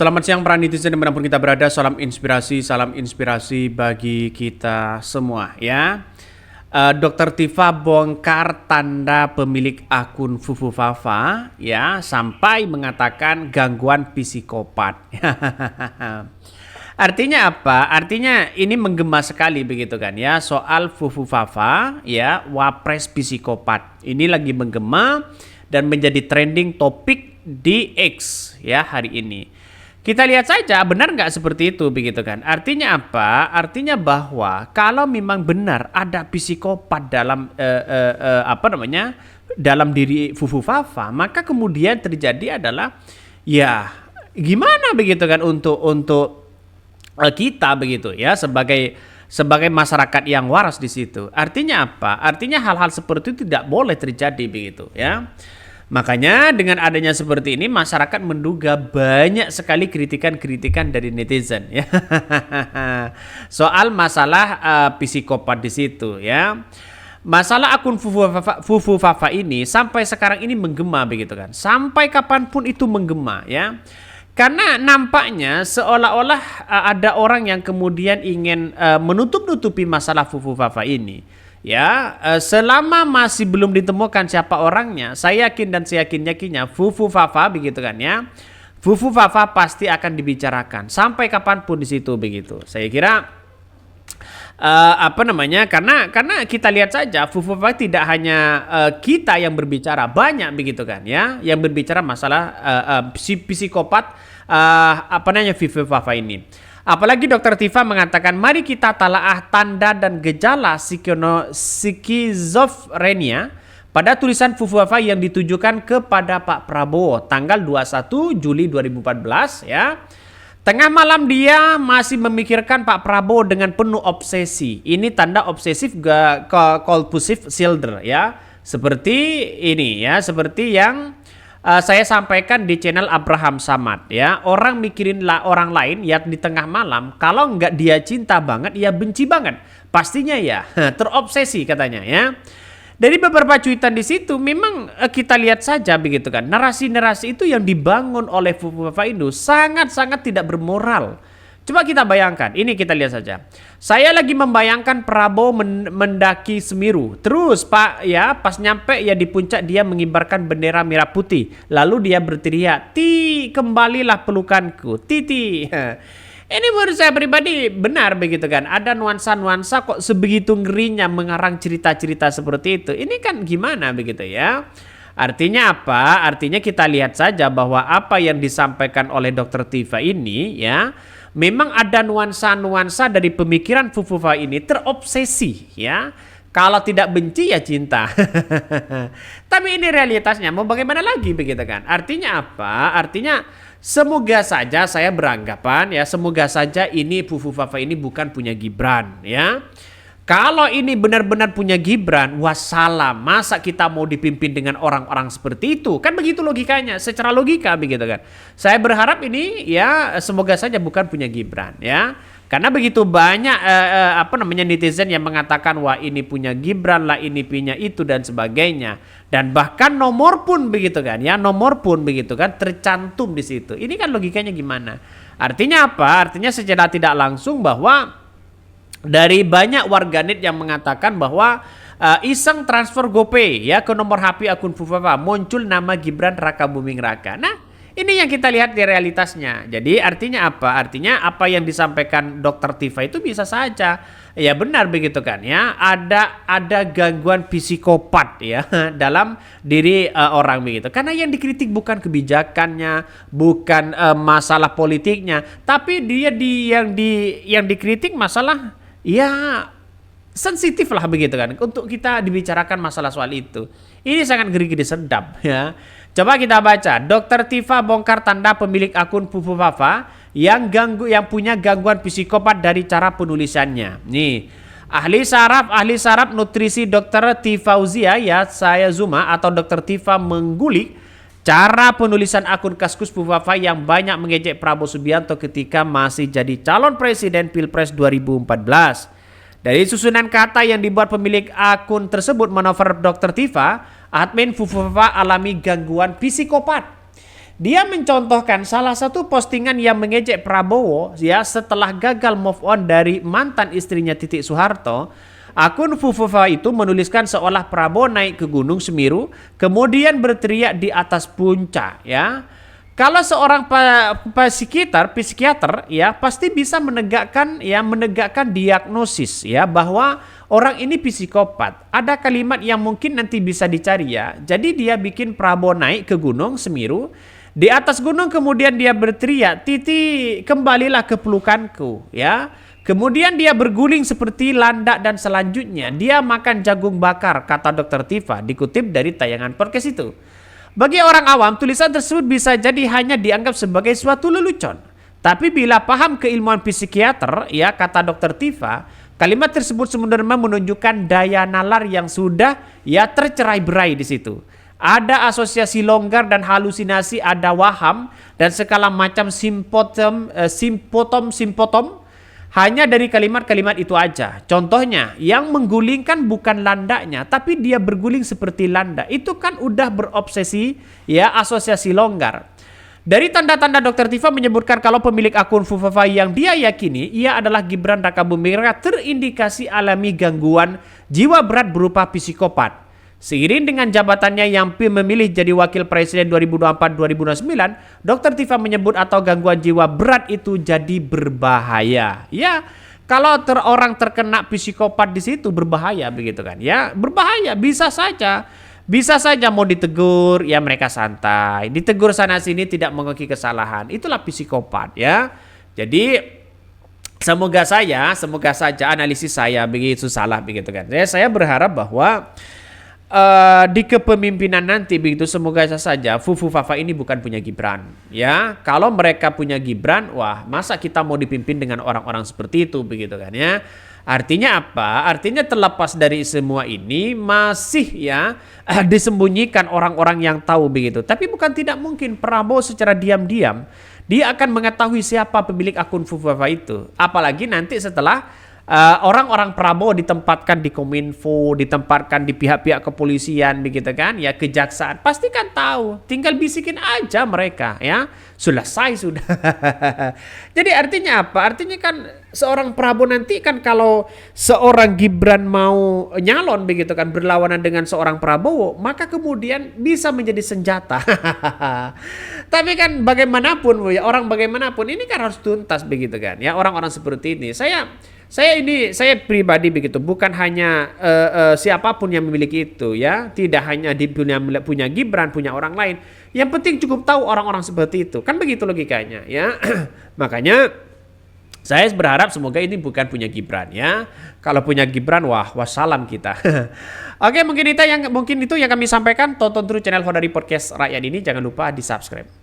Selamat siang para netizen dimanapun kita berada, salam inspirasi bagi kita semua ya. Dokter Tifa bongkar tanda pemilik akun Fufu Fafa ya, sampai mengatakan gangguan psikopat. Artinya apa? Artinya ini menggema sekali begitu kan ya, soal Fufu Fafa ya, wapres psikopat. Ini lagi menggema dan menjadi trending topik di X ya hari ini. Kita lihat saja benar nggak seperti itu begitu kan. Artinya apa? Artinya bahwa kalau memang benar ada psikopat dalam dalam diri Fufu Fafa, maka kemudian terjadi adalah ya gimana begitu kan untuk kita begitu ya, sebagai masyarakat yang waras di situ. Artinya apa? Artinya hal-hal seperti itu tidak boleh terjadi begitu ya. Makanya dengan adanya seperti ini, masyarakat menduga banyak sekali kritikan-kritikan dari netizen ya. Soal masalah psikopat di situ ya. Masalah akun Fufu Fafa ini sampai sekarang ini menggema begitu kan. Sampai kapanpun itu menggema ya. Karena nampaknya seolah-olah ada orang yang kemudian ingin menutup-nutupi masalah Fufu Fafa ini. Ya, selama masih belum ditemukan siapa orangnya, saya yakin dan saya yakinnya Fufu Fafa begitu kan ya. Fufu Fafa pasti akan dibicarakan sampai kapanpun di situ begitu. Saya kira karena kita lihat saja Fufu Fafa tidak hanya kita yang berbicara, banyak begitu kan ya, yang berbicara masalah psikopat Fufu Fafa ini. Apalagi Dokter Tifa mengatakan, mari kita talaah tanda dan gejala skizofrenia pada tulisan Fufu Fafa yang ditujukan kepada Pak Prabowo tanggal 21 Juli 2014 ya. Tengah malam dia masih memikirkan Pak Prabowo dengan penuh obsesi. Ini tanda obsesif compulsive disorder ya. Seperti ini ya, seperti yang saya sampaikan di channel Abraham Samad ya. Orang mikirin orang lain ya di tengah malam, kalau nggak dia cinta banget, ya benci banget. Pastinya ya terobsesi katanya ya. Dari beberapa cuitan di situ memang kita lihat saja begitu kan. Narasi-narasi itu yang dibangun oleh Fufu Fafa itu sangat-sangat tidak bermoral. Coba kita bayangkan, ini kita lihat saja. Saya lagi membayangkan Prabowo mendaki Semeru. Terus Pak ya, pas nyampe ya di puncak dia mengibarkan bendera merah putih. Lalu dia berteriak, "Ti, kembalilah pelukanku, Titi." Ini menurut saya pribadi benar begitu kan. Ada nuansa-nuansa kok sebegitu ngerinya mengarang cerita-cerita seperti itu. Ini kan gimana begitu ya. Artinya apa? Artinya kita lihat saja bahwa apa yang disampaikan oleh Dokter Tifa ini ya, memang ada nuansa-nuansa dari pemikiran Fufu Fafa ini terobsesi ya. Kalau tidak benci ya cinta. Tapi ini realitasnya, mau bagaimana lagi begitu kan. Artinya apa? Artinya semoga saja saya beranggapan ya, semoga saja ini Fufu Fafa ini bukan punya Gibran ya. Kalau ini benar-benar punya Gibran, wassalam, masa kita mau dipimpin dengan orang-orang seperti itu? Kan begitu logikanya, secara logika begitu kan. Saya berharap ini ya semoga saja bukan punya Gibran ya. Karena begitu banyak netizen yang mengatakan wah ini punya Gibran lah, ini punya itu dan sebagainya. Dan bahkan nomor pun begitu kan ya, nomor pun begitu kan tercantum di situ. Ini kan logikanya gimana? Artinya apa? Artinya secara tidak langsung bahwa dari banyak warganet yang mengatakan bahwa iseng transfer GoPay ya ke nomor HP akun Fufu Fafa muncul nama Gibran Raka Buming Raka. Nah, ini yang kita lihat di realitasnya. Jadi artinya apa? Artinya apa yang disampaikan Dokter Tifa itu bisa saja ya benar begitu kan ya. Ada gangguan psikopat ya dalam diri orang begitu. Karena yang dikritik bukan kebijakannya, bukan masalah politiknya, tapi yang dikritik masalah ya sensitif lah begitu kan untuk kita dibicarakan masalah soal itu. Ini sangat ngeri-ngeri sedap ya. Coba kita baca. Dokter Tifa bongkar tanda pemilik akun Fufu Fafa yang punya gangguan psikopat dari cara penulisannya. Nih, ahli saraf nutrisi Dokter Tifauzia ya, saya Zuma atau Dokter Tifa menggulik cara penulisan akun Kaskus Fufu Fafa yang banyak mengejek Prabowo Subianto ketika masih jadi calon presiden Pilpres 2014. Dari susunan kata yang dibuat pemilik akun tersebut, manuver Dokter Tifa, admin Fufu Fafa alami gangguan psikopat. Dia mencontohkan salah satu postingan yang mengejek Prabowo ya setelah gagal move on dari mantan istrinya Titik Soeharto. Akun Fufufa itu menuliskan seolah Prabowo naik ke Gunung Semeru kemudian berteriak di atas puncak ya. Kalau seorang psikiater ya pasti bisa menegakkan diagnosis ya bahwa orang ini psikopat. Ada kalimat yang mungkin nanti bisa dicari ya. Jadi dia bikin Prabowo naik ke Gunung Semeru. Di atas gunung kemudian dia berteriak, "Titi, kembalilah ke pelukanku," ya. Kemudian dia berguling seperti landak dan selanjutnya dia makan jagung bakar, kata Dr. Tifa, dikutip dari tayangan podcast itu. Bagi orang awam, tulisan tersebut bisa jadi hanya dianggap sebagai suatu lelucon. Tapi bila paham keilmuan psikiater, ya kata Dr. Tifa, kalimat tersebut sebenarnya menunjukkan daya nalar yang sudah ya tercerai-berai di situ. Ada asosiasi longgar dan halusinasi, ada waham dan segala macam simpotom hanya dari kalimat-kalimat itu aja. Contohnya, yang menggulingkan bukan landaknya, tapi dia berguling seperti landak. Itu kan udah berobsesi ya asosiasi longgar. Dari tanda-tanda Dr. Tifa menyebutkan kalau pemilik akun Fufufa yang dia yakini ia adalah Gibran Rakabuming Raka terindikasi alami gangguan jiwa berat berupa psikopat. Seiring dengan jabatannya yang memilih jadi wakil presiden 2024-2029, Dr. Tifa menyebut atau gangguan jiwa berat itu jadi berbahaya. Ya, kalau orang terkena psikopat di situ berbahaya begitu kan? Ya, berbahaya bisa saja. Bisa saja mau ditegur, ya mereka santai. Ditegur sana sini tidak mengakui kesalahan. Itulah psikopat ya. Jadi semoga saja analisis saya begitu salah begitu kan. Saya berharap bahwa di kepemimpinan nanti begitu semoga saja Fufufa ini bukan punya Gibran ya. Kalau mereka punya Gibran, wah masa kita mau dipimpin dengan orang-orang seperti itu begitu kan ya. Artinya apa? Artinya terlepas dari semua ini masih ya disembunyikan orang-orang yang tahu begitu. Tapi bukan tidak mungkin Prabowo secara diam-diam dia akan mengetahui siapa pemilik akun Fufufa itu. Apalagi nanti setelah orang-orang Prabowo ditempatkan di Kominfo, ditempatkan di pihak-pihak kepolisian begitu kan, ya kejaksaan, pasti kan tahu, tinggal bisikin aja mereka ya, selesai sudah. Jadi artinya apa? Artinya kan seorang Prabowo nanti kan kalau seorang Gibran mau nyalon begitu kan, berlawanan dengan seorang Prabowo, maka kemudian bisa menjadi senjata. Tapi kan bagaimanapun ya, orang bagaimanapun ini kan harus tuntas begitu kan, ya orang-orang seperti ini. Saya pribadi begitu, bukan hanya siapapun yang memiliki itu ya, tidak hanya punya Gibran, punya orang lain. Yang penting cukup tahu orang-orang seperti itu, kan begitu logikanya ya. Makanya saya berharap semoga ini bukan punya Gibran ya. Kalau punya Gibran, wah wassalam kita. Oke, mungkin itu yang kami sampaikan. Tonton terus channel Hodari Podcast Rakyat ini, jangan lupa di subscribe.